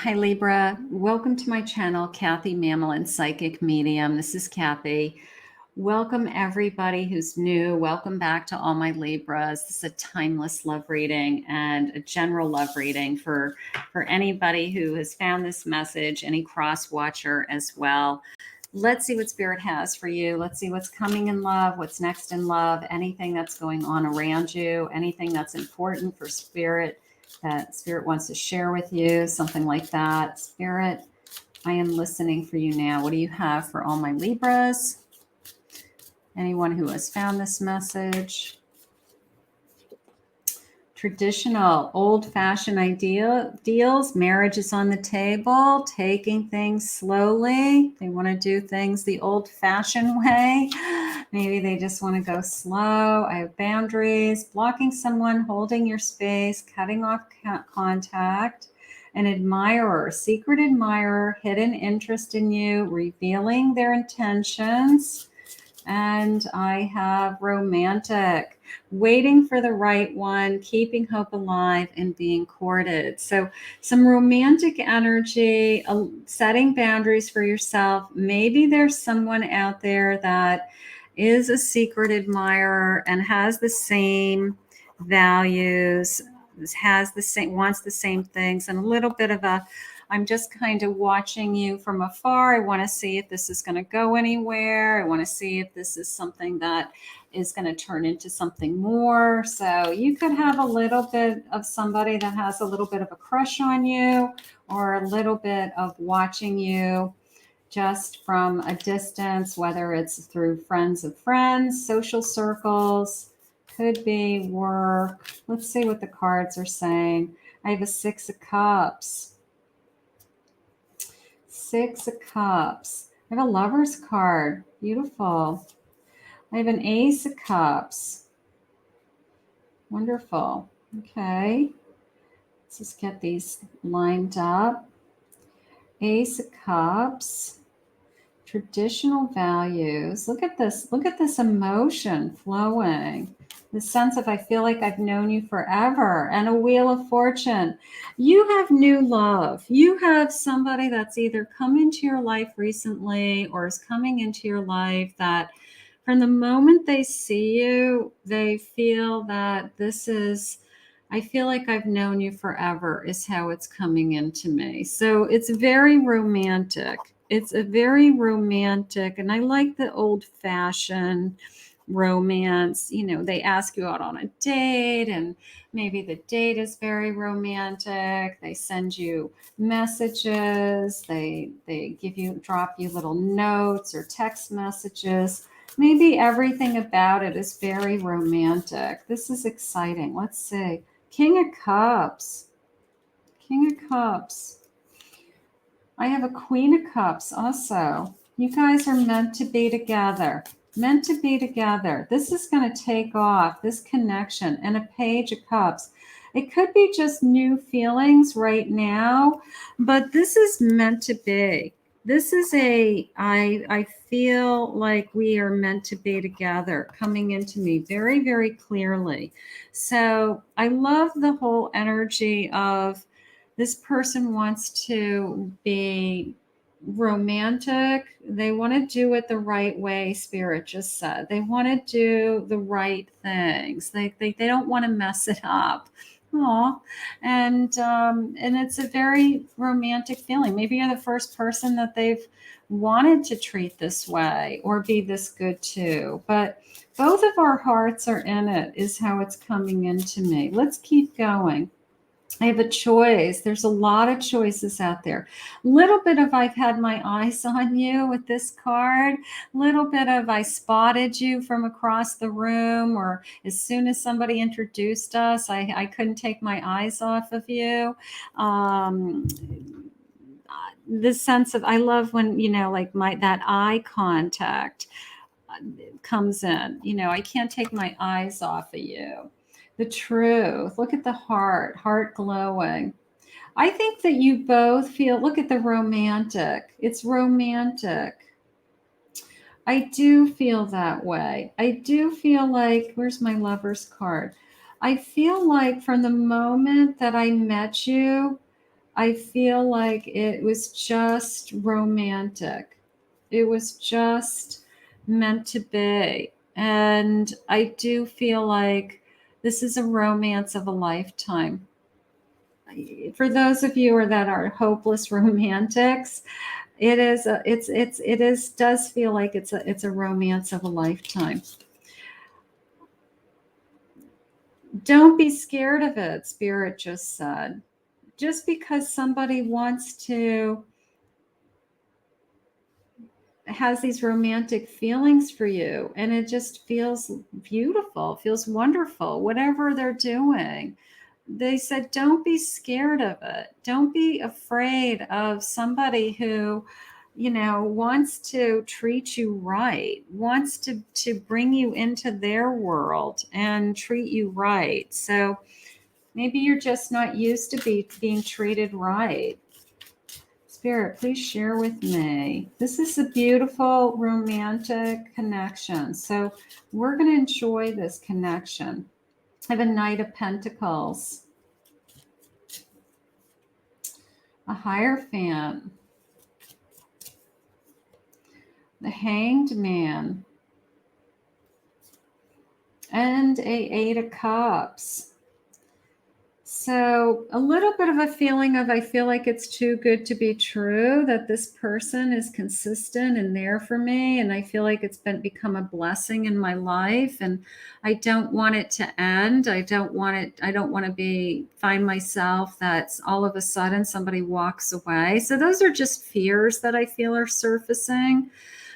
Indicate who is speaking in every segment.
Speaker 1: Hi Libra, welcome to my channel, Kathy Mamolen, Psychic Medium. This is Kathy. Welcome everybody who's new. Welcome back to all my Libras. This is a timeless love reading and a general love reading for anybody who has found this message, any cross watcher as well. Let's see what Spirit has for you. Let's see what's coming in love, what's next in love, anything that's going on around you, anything that's important for Spirit that Spirit wants to share with you, something like that. Spirit, I am listening for you now. What do you have for all my Libras? Anyone who has found this message? Traditional, old-fashioned ideals. Marriage is on the table, taking things slowly. They want to do things the old-fashioned way. Maybe they just want to go slow. I have boundaries, blocking someone, holding your space, cutting off contact. An admirer, secret admirer, hidden interest in you, revealing their intentions. And I have romantic, waiting for the right one, keeping hope alive, and being courted. So some romantic energy, setting boundaries for yourself. Maybe there's someone out there that is a secret admirer and has the same values, wants the same things, and a little bit of a, I'm just kind of watching you from afar. I want to see if this is going to go anywhere. I want to see if this is something that is going to turn into something more. So you could have a little bit of somebody that has a little bit of a crush on you, or a little bit of watching you just from a distance, whether it's through friends of friends, social circles, could be work. Let's see what the cards are saying. I have a Six of Cups. Six of Cups. I have a Lover's card. Beautiful. I have an Ace of Cups. Wonderful. Okay. Let's just get these lined up. Ace of Cups. Traditional values. Look at this. Look at this emotion flowing. The sense of, I feel like I've known you forever. And a Wheel of Fortune. You have new love. You have somebody that's either come into your life recently or is coming into your life that from the moment they see you, they feel that this is, I feel like I've known you forever is how it's coming into me. So it's very romantic. It's a very romantic, and I like the old-fashioned romance. You know, they ask you out on a date, and maybe the date is very romantic. They send you messages. They drop you little notes or text messages. Maybe everything about it is very romantic. This is exciting. Let's see. King of Cups. King of Cups. I have a Queen of Cups also. You guys are meant to be together. Meant to be together. This is going to take off, this connection. And a Page of Cups. It could be just new feelings right now, but this is meant to be. This is I feel like we are meant to be together, coming into me very, very clearly. So I love the whole energy of this person wants to be romantic. They want to do it the right way, Spirit just said. They want to do the right things. They don't want to mess it up. Aw. And it's a very romantic feeling. Maybe you're the first person that they've wanted to treat this way or be this good to. But both of our hearts are in it, is how it's coming into me. Let's keep going. I have a choice. There's a lot of choices out there. Little bit of I've had my eyes on you with this card. Little bit of I spotted you from across the room, or as soon as somebody introduced us, I couldn't take my eyes off of you. This sense of, I love when, you know, like that eye contact comes in. You know, I can't take my eyes off of you. The truth. Look at the heart glowing. I think that you both feel, look at the romantic. It's romantic. I do feel that way. I do feel like, where's my Lover's card? I feel like from the moment that I met you, I feel like it was just romantic. It was just meant to be. And I do feel like this is a romance of a lifetime. For those of you that are hopeless romantics, does feel like it's a romance of a lifetime. Don't be scared of it, Spirit just said. Just because somebody has these romantic feelings for you, and it just feels beautiful, feels wonderful, whatever they're doing. They said, don't be scared of it. Don't be afraid of somebody who, wants to treat you right, wants to bring you into their world and treat you right. So maybe you're just not used to being treated right. Spirit, please share with me. This is a beautiful romantic connection. So we're going to enjoy this connection. I have a Knight of Pentacles, a Hierophant, the Hanged Man, and a Eight of Cups. So a little bit of a feeling of, I feel like it's too good to be true, that this person is consistent and there for me. And I feel like it's become a blessing in my life. And I don't want it to end. I don't want to find myself that's all of a sudden somebody walks away. So those are just fears that I feel are surfacing.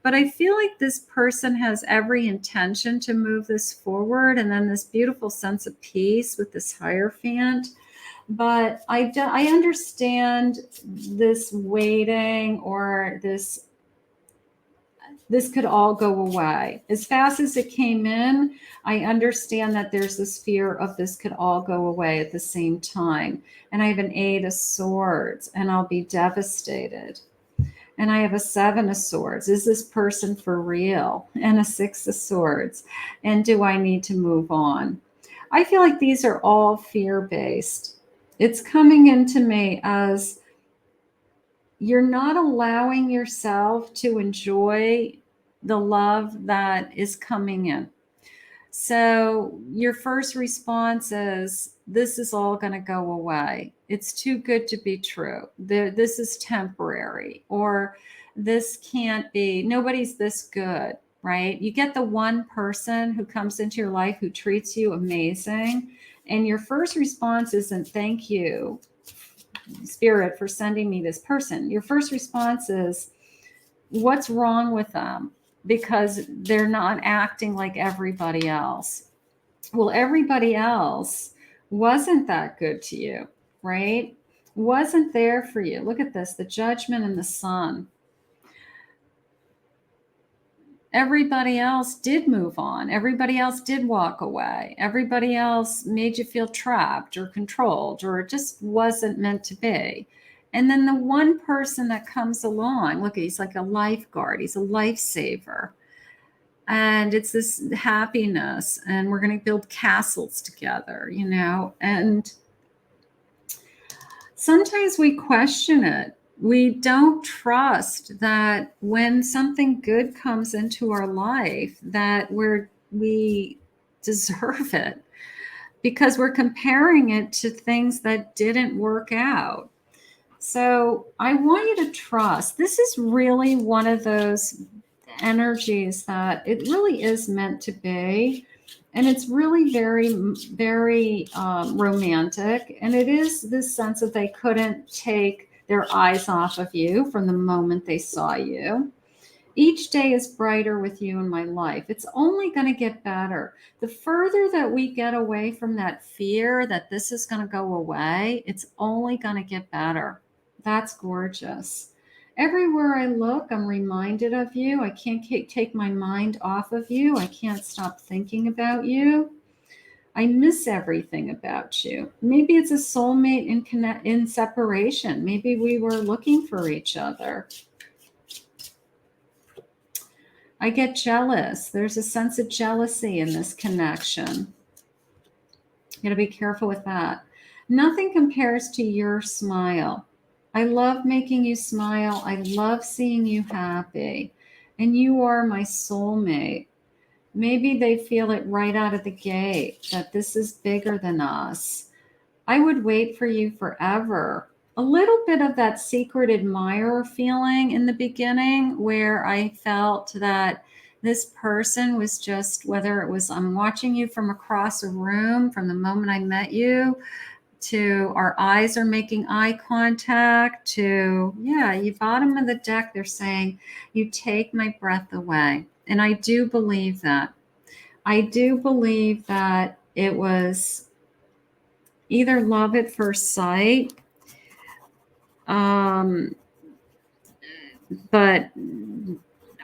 Speaker 1: But I feel like this person has every intention to move this forward. And then this beautiful sense of peace with this Hierophant. But I understand this waiting, or this could all go away. As fast as it came in, I understand that there's this fear of this could all go away at the same time. And I have an Eight of Swords, and I'll be devastated. And I have a Seven of Swords. Is this person for real? And a Six of Swords. And do I need to move on? I feel like these are all fear-based. It's coming into me as you're not allowing yourself to enjoy the love that is coming in. So your first response is, this is all going to go away. It's too good to be true. This is temporary, or this can't be, nobody's this good, right? You get the one person who comes into your life who treats you amazing, and your first response isn't, thank you, Spirit, for sending me this person. Your first response is, what's wrong with them? Because they're not acting like everybody else. Well, everybody else wasn't that good to you, right? Wasn't there for you. Look at this, the Judgment and the Sun. Everybody else did move on. Everybody else did walk away. Everybody else made you feel trapped or controlled, or it just wasn't meant to be. And then the one person that comes along, look, he's like a lifeguard. He's a lifesaver. And it's this happiness, and we're going to build castles together, and sometimes we question it. We don't trust that when something good comes into our life, that we deserve it, because we're comparing it to things that didn't work out. So I want you to trust. This is really one of those energies that it really is meant to be. And it's really very, very romantic. And it is this sense that they couldn't take their eyes off of you from the moment they saw you. Each day is brighter with you in my life. It's only going to get better. The further that we get away from that fear that this is going to go away, it's only going to get better. That's gorgeous. Everywhere I look, I'm reminded of you. I can't take my mind off of you. I can't stop thinking about you. I miss everything about you. Maybe it's a soulmate in separation. Maybe we were looking for each other. I get jealous. There's a sense of jealousy in this connection. You got to be careful with that. Nothing compares to your smile. I love making you smile. I love seeing you happy. And you are my soulmate. Maybe they feel it right out of the gate that this is bigger than us. I would wait for you forever. A little bit of that secret admirer feeling in the beginning, where I felt that this person was just, whether it was I'm watching you from across a room from the moment I met you, to our eyes are making eye contact, to, yeah, you bottom of the deck, they're saying, you take my breath away. And I do believe that. I do believe that it was either love at first sight, but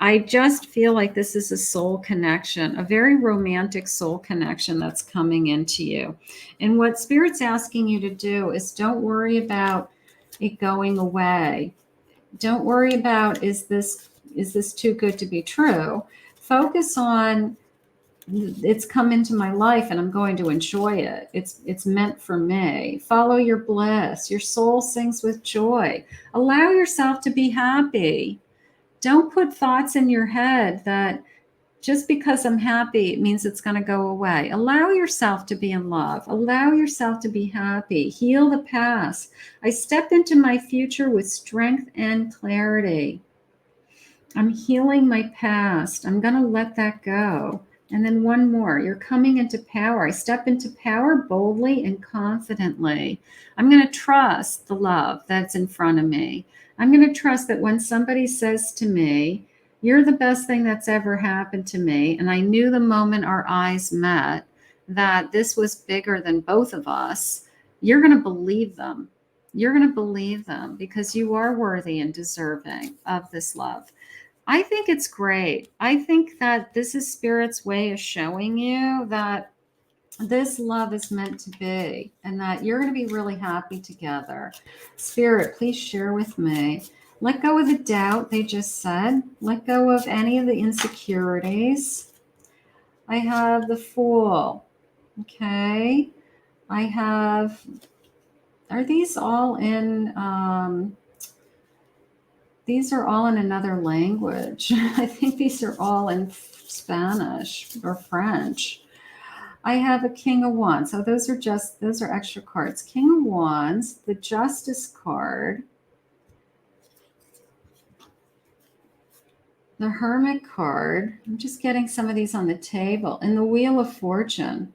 Speaker 1: I just feel like this is a soul connection, a very romantic soul connection that's coming into you. And what Spirit's asking you to do is don't worry about it going away. Don't worry about, is this too good to be true? Focus on, it's come into my life and I'm going to enjoy it. It's meant for me. Follow your bliss. Your soul sings with joy. Allow yourself to be happy. Don't put thoughts in your head that just because I'm happy, it means it's going to go away. Allow yourself to be in love. Allow yourself to be happy. Heal the past. I step into my future with strength and clarity. I'm healing my past. I'm going to let that go. And then one more, you're coming into power. I step into power boldly and confidently. I'm going to trust the love that's in front of me. I'm going to trust that when somebody says to me, you're the best thing that's ever happened to me, and I knew the moment our eyes met that this was bigger than both of us, you're going to believe them. You're going to believe them because you are worthy and deserving of this love. I think it's great. I think that this is Spirit's way of showing you that this love is meant to be and that you're going to be really happy together. Spirit, please share with me. Let go of the doubt they just said. Let go of any of the insecurities. I have the Fool. Okay. I have, are these all in, these are all in another language. I think these are all in Spanish or French. I have a King of Wands. So those are extra cards. King of Wands, the Justice card, the Hermit card. I'm just getting some of these on the table. And the Wheel of Fortune.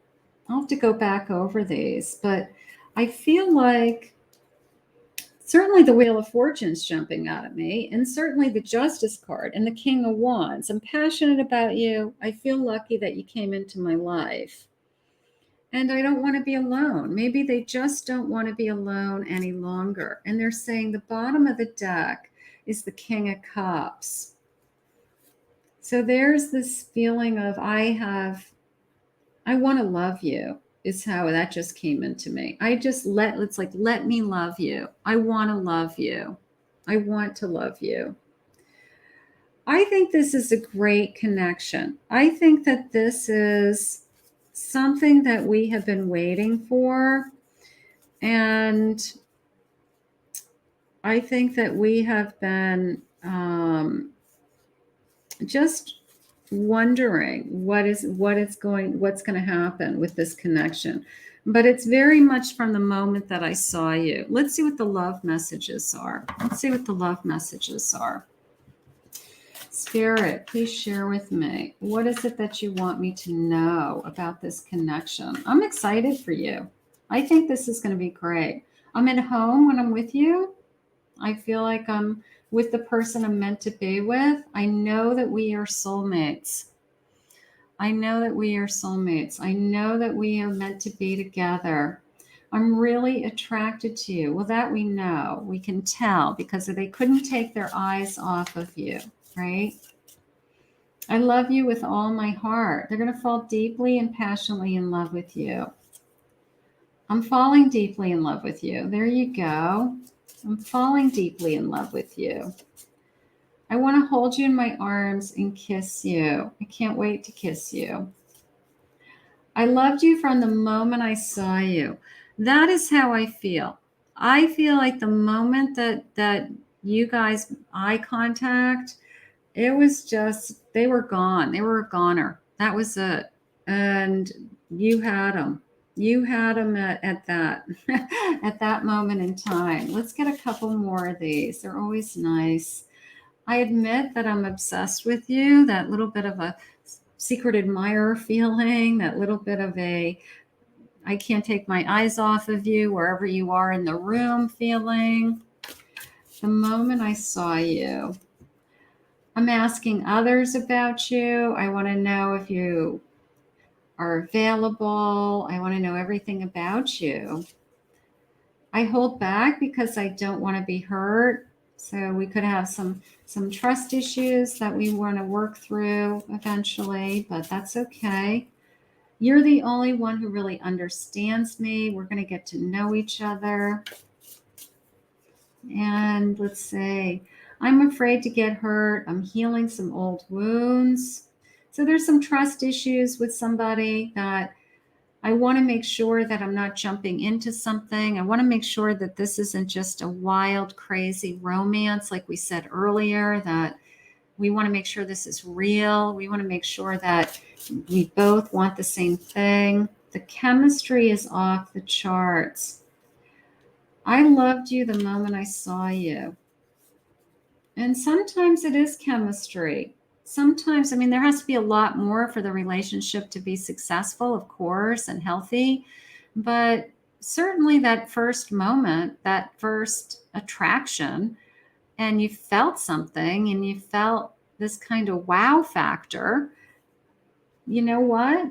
Speaker 1: I'll have to go back over these, but I feel like certainly the Wheel of Fortune's jumping out at me, and certainly the Justice card and the King of Wands. I'm passionate about you. I feel lucky that you came into my life. And I don't want to be alone. Maybe they just don't want to be alone any longer. And they're saying the bottom of the deck is the King of Cups. So there's this feeling of I want to love you, is how that just came into me. It's like, let me love you. I want to love you. I want to love you. I think this is a great connection. I think that this is something that we have been waiting for. And I think that we have been just wondering what's going to happen with this connection. But it's very much from the moment that I saw you. Let's see what the love messages are. Spirit, please share with me. What is it that you want me to know about this connection? I'm excited for you. I think this is going to be great. I'm at home when I'm with you. I feel like I'm with the person I'm meant to be with. I know that we are soulmates. I know that we are meant to be together. I'm really attracted to you. Well, that we know. We can tell because they couldn't take their eyes off of you, right? I love you with all my heart. They're going to fall deeply and passionately in love with you. I'm falling deeply in love with you. There you go. I'm falling deeply in love with you. I want to hold you in my arms and kiss you. I can't wait to kiss you. I loved you from the moment I saw you. That is how I feel. I feel like the moment that you guys eye contact, it was just, they were gone. They were a goner. That was it. And you had them. You had them at that at that moment in time. Let's get a couple more of these. They're always nice. I admit that I'm obsessed with you. That little bit of a secret admirer feeling. That little bit of a I can't take my eyes off of you wherever you are in the room feeling. The moment I saw you, I'm asking others about you. I want to know if you are available. I want to know everything about you. I hold back because I don't want to be hurt. So we could have some trust issues that we want to work through eventually, but that's okay. You're the only one who really understands me. We're going to get to know each other. And let's say, I'm afraid to get hurt. I'm healing some old wounds. So there's some trust issues with somebody that I want to make sure that I'm not jumping into something. I want to make sure that this isn't just a wild, crazy romance, like we said earlier, that we want to make sure this is real. We want to make sure that we both want the same thing. The chemistry is off the charts. I loved you the moment I saw you. And sometimes it is chemistry. Sometimes, I mean, there has to be a lot more for the relationship to be successful, of course, and healthy. But certainly that first moment, that first attraction, and you felt something and you felt this kind of wow factor, you know what?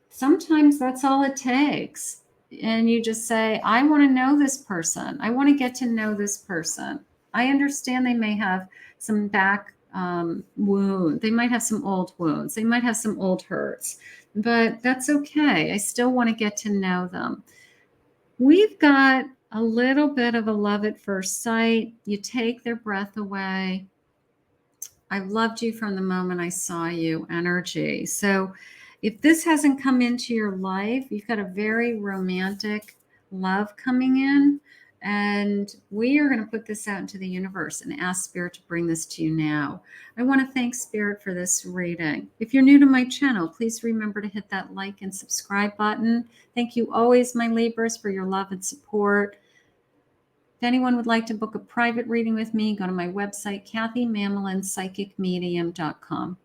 Speaker 1: Sometimes that's all it takes. And you just say, I want to know this person. I want to get to know this person. I understand they may have some back wound. They might have some old wounds. They might have some old hurts, but that's okay. I still want to get to know them. We've got a little bit of a love at first sight. You take their breath away. I loved you from the moment I saw you energy. So if this hasn't come into your life, you've got a very romantic love coming in. And we are going to put this out into the universe and ask Spirit to bring this to you now. I want to thank Spirit for this reading. If you're new to my channel, please remember to hit that like and subscribe button. Thank you always, my Libras, for your love and support. If anyone would like to book a private reading with me, go to my website, KathyMamolenPsychicMedium.com.